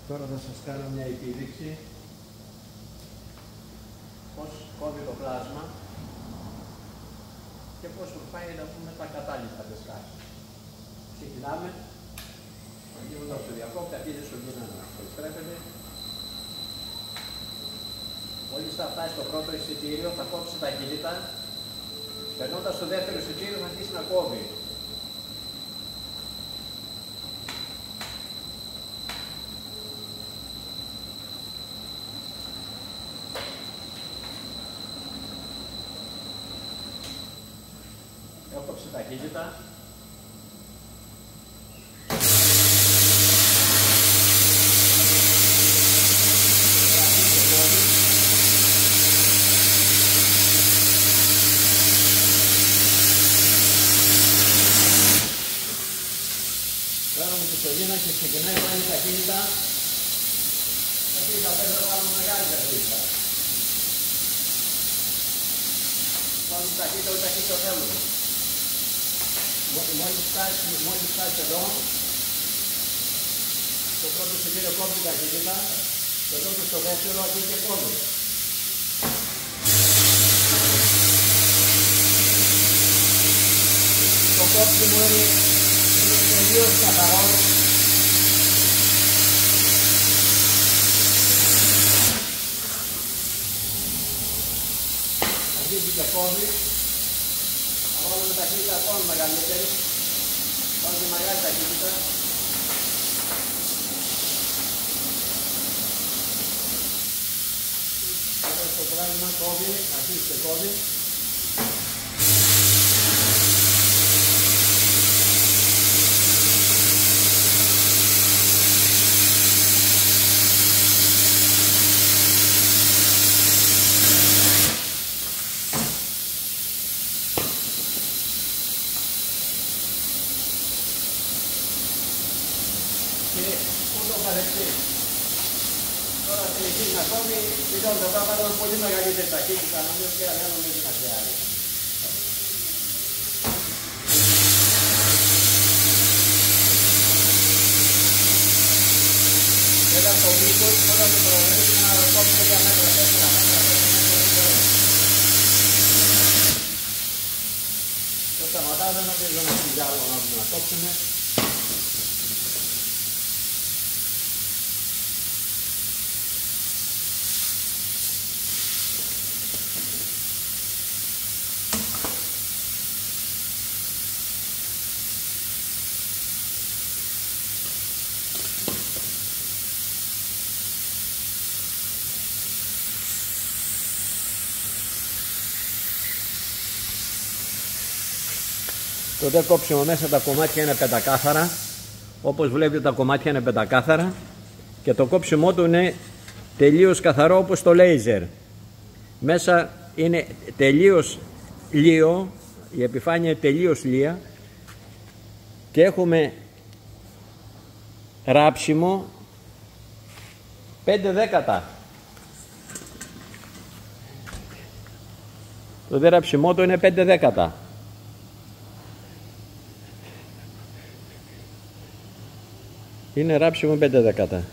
Τώρα θα σας κάνω μια επίδειξη πώς κόβει το πλάσμα και πώς πάει να πούμε τα κατάλληλα δεσκάρια. Ξεκινάμε γίνοντας το διακόπτη, αφήνει σωλήνα να προστρέφεται. Μόλις θα φτάσει στο πρώτο εισιτήριο θα κόψει τα κινητά. Περνώντας στο δεύτερο εισιτήριο θα αρχίσει να κόβει. Έκοψε ταχύτητα. Παίρνουμε τη σωλήνα και ξεκινάει πάλι η ταχύτητα. Ταχύτητα πρέπει να βάλουμε μεγάλη ταχύτητα. Βάλουμε ταχύτητα ό,τι ταχύτητα θέλουμε. Μόλις φτάσει εδώ, το πρώτο σημείο κόβει την ταχύτητα, το πρώτο στο δεύτερο αρχίζει και κόβει. Το κόψιμο είναι τελείως καθαρό. Αρχίζει και κόβει. Θα βάλουμε ταχύτητα ακόμα μεγαλύτερη. Βάζουμε μεγάλη ταχύτητα. Τώρα στο πράγμα κόβει, αρχίζει και κόβει. Και ούτω καθεξής. Τώρα συνεχίζει να κόβει, τελειώνει το πράγμα με πολύ μεγαλύτερη ταχύτητα, νομίζω και δεν νομίζει να χρειάζεται. Βέβαια το μήκος όταν το προβλέπει να κόβει 3 μέτρα, 4 μέτρα, 5 μέτρα. Το σταματάω, δεν νομίζω να φύγει άλλο να κόψουμε. Το δε κόψιμο μέσα τα κομμάτια είναι πεντακάθαρα. Όπως βλέπετε τα κομμάτια είναι πεντακάθαρα. Και το κόψιμό του είναι τελείως καθαρό όπως το λέιζερ. Μέσα είναι τελείως λίο. Η επιφάνεια είναι τελείως λία. Και έχουμε ράψιμο 5 δέκατα. Το δε ράψιμό του είναι 5 δέκατα. Είναι ράψιμο 5 δέκατα.